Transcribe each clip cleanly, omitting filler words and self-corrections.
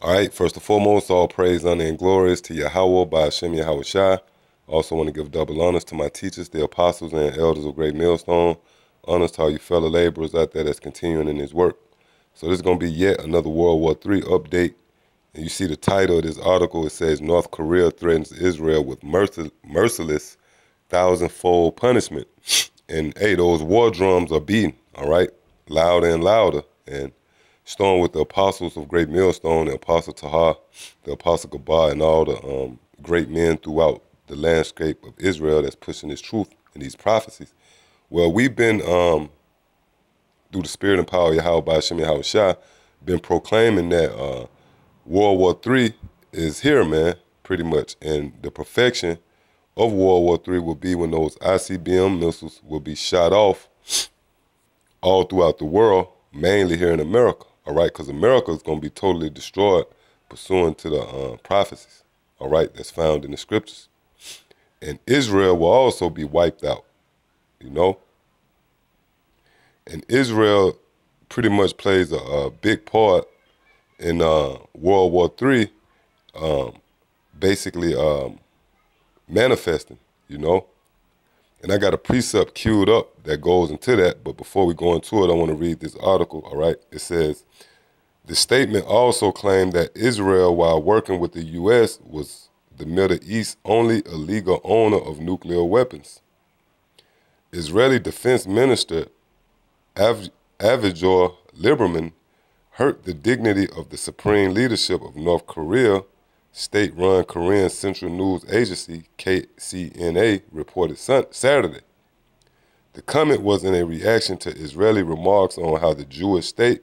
All right, first and foremost, all praise, honor, and glory is to Yahweh by Hashem Yahweh Shai. Also want to give double honors to my teachers, the apostles and elders of Great Millstone. Honors to all you fellow laborers out there that's continuing in his work. So this is going to be yet another World War III update. And you see the title of this article, it says, North Korea threatens Israel with merciless thousandfold punishment. And hey, those war drums are beating, all right? Louder and louder. And storm with the apostles of Great Millstone, the Apostle Tahar, the Apostle Gabar, and all the great men throughout the landscape of Israel that's pushing this truth and these prophecies. Well, we've been, through the spirit and power of Yahweh by Hashem Yahweh Shai, been proclaiming that World War III is here, man, pretty much. And the perfection of World War III will be when those ICBM missiles will be shot off all throughout the world, mainly here in America. All right, because America is going to be totally destroyed pursuant to the prophecies, all right, that's found in the scriptures. And Israel will also be wiped out, you know. And Israel pretty much plays a big part in World War III, basically manifesting, you know. And I got a precept queued up that goes into that, but before we go into it, I want to read this article, all right? It says, the statement also claimed that Israel, while working with the U.S., was the Middle East's only illegal owner of nuclear weapons. Israeli Defense Minister Avigdor Lieberman hurt the dignity of the supreme leadership of North Korea, state-run Korean Central News Agency, KCNA, reported Saturday. The comment was in a reaction to Israeli remarks on how the Jewish state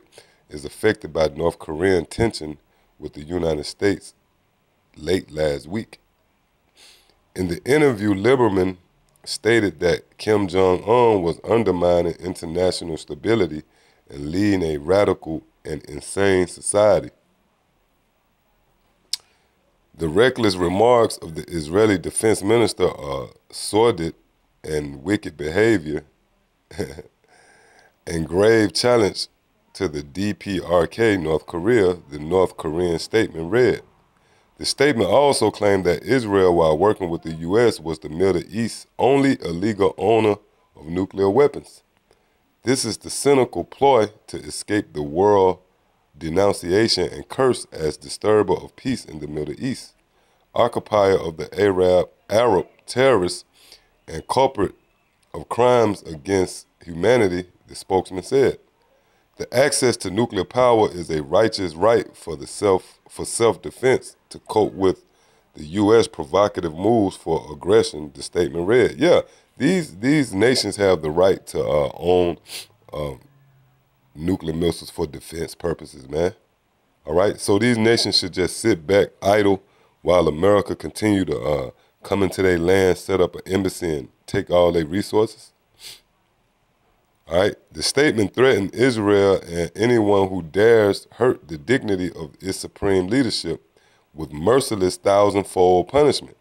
is affected by North Korean tension with the United States late last week. In the interview, Lieberman stated that Kim Jong-un was undermining international stability and leading a radical and insane society. The reckless remarks of the Israeli defense minister are sordid and wicked behavior and grave challenge to the DPRK, North Korea, the North Korean statement read. The statement also claimed that Israel, while working with the U.S., was the Middle East's only illegal owner of nuclear weapons. This is the cynical ploy to escape the world denunciation and curse as disturber of peace in the Middle East, occupier of the Arab terrorists, and culprit of crimes against humanity, the spokesman said. The access to nuclear power is a righteous right for self-defense to cope with the U.S. provocative moves for aggression, the statement read. Yeah, these nations have the right to own nuclear missiles for defense purposes, man. All right, so these nations should just sit back idle while America continue to come into their land, set up an embassy, and take all their resources. All right, the statement threatened Israel and anyone who dares hurt the dignity of its supreme leadership with merciless thousandfold punishment.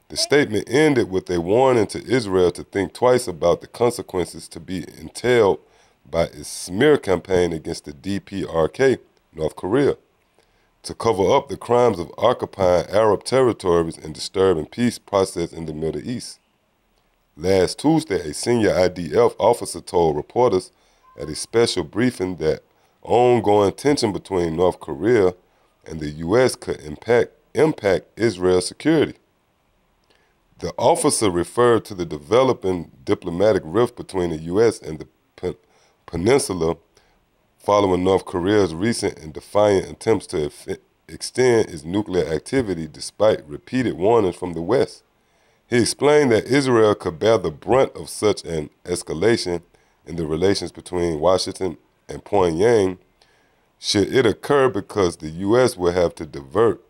The statement ended with a warning to Israel to think twice about the consequences to be entailed by its smear campaign against the DPRK, North Korea, to cover up the crimes of occupying Arab territories and disturbing peace process in the Middle East. Last Tuesday, a senior IDF officer told reporters at a special briefing that ongoing tension between North Korea and the U.S. could impact Israel's security. The officer referred to the developing diplomatic rift between the U.S. and the peninsula following North Korea's recent and defiant attempts to extend its nuclear activity despite repeated warnings from the West. He explained that Israel could bear the brunt of such an escalation in the relations between Washington and Pyongyang should it occur because the U.S. will have to divert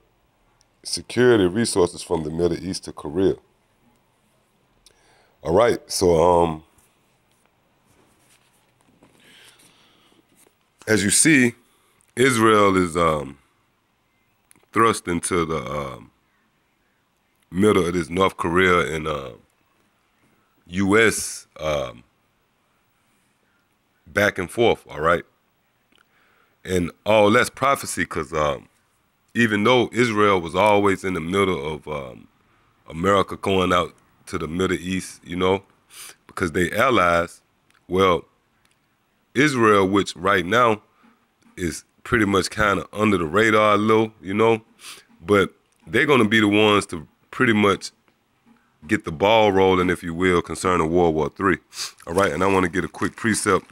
security resources from the Middle East to Korea. All right, so as you see, Israel is thrust into the middle of this North Korea and U.S. back and forth, all right? And all that's prophecy because even though Israel was always in the middle of America going out to the Middle East, you know, because they allies. Well, Israel, which right now is pretty much kind of under the radar a little, you know, but they're going to be the ones to pretty much get the ball rolling, if you will, concerning World War III. All right, and I want to get a quick precept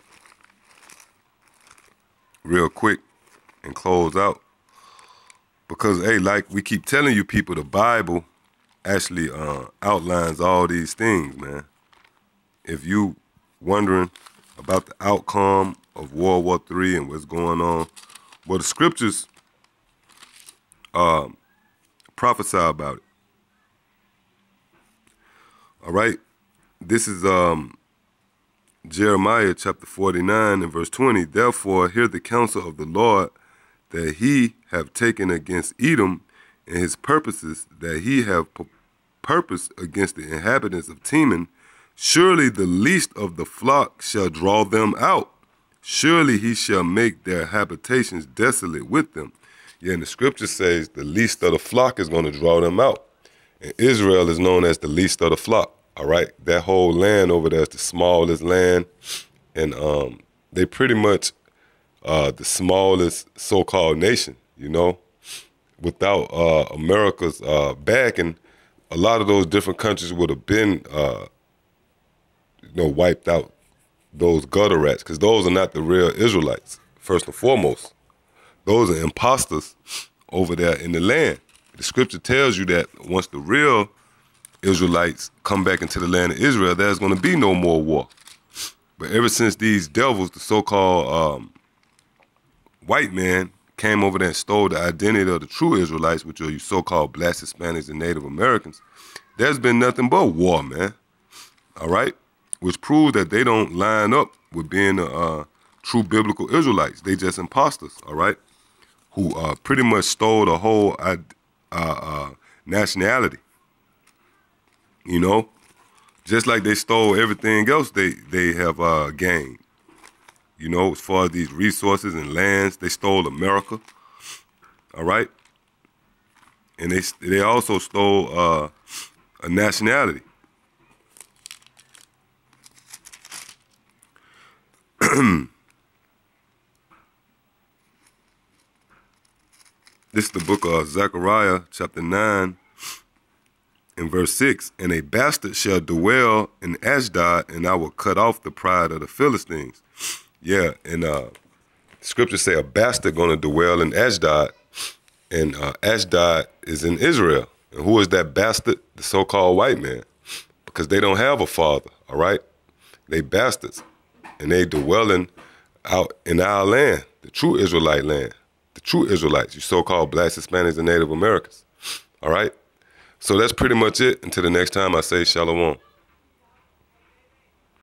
real quick and close out. Because, hey, like we keep telling you people, the Bible actually outlines all these things, man. If you wondering about the outcome of World War III and what's going on, well, the scriptures prophesy about it. All right, this is Jeremiah chapter 49 and verse 20. Therefore, hear the counsel of the Lord that he have taken against Edom, and his purposes that he have purposed against the inhabitants of Teman. Surely the least of the flock shall draw them out. Surely he shall make their habitations desolate with them. Yeah, and the scripture says the least of the flock is going to draw them out. And Israel is known as the least of the flock, all right? That whole land over there is the smallest land. And they pretty much the smallest so-called nation, you know? Without America's backing, a lot of those different countries would have been, wiped out, those gutter rats, because those are not the real Israelites, first and foremost. Those are imposters over there in the land. The scripture tells you that once the real Israelites come back into the land of Israel, there's going to be no more war. But ever since these devils, the so-called white man, came over there and stole the identity of the true Israelites, which are you so-called blacks, Hispanics, and Native Americans, there's been nothing but war, man. All right? Which proves that they don't line up with being true biblical Israelites. They just imposters, all right? Who pretty much stole the whole nationality. You know? Just like they stole everything else they have gained. You know, as far as these resources and lands, they stole America, all right? And they also stole a nationality. This is the book of Zechariah, chapter 9, and verse 6. And a bastard shall dwell in Ashdod, and I will cut off the pride of the Philistines. Yeah, and scriptures say a bastard going to dwell in Ashdod, and Ashdod is in Israel. And who is that bastard? The so-called white man, because they don't have a father, all right? They bastards, and they dwelling out in our land, the true Israelite land, the true Israelites, you so-called blacks, Hispanics, and Native Americans, all right? So that's pretty much it. Until the next time, I say shalom.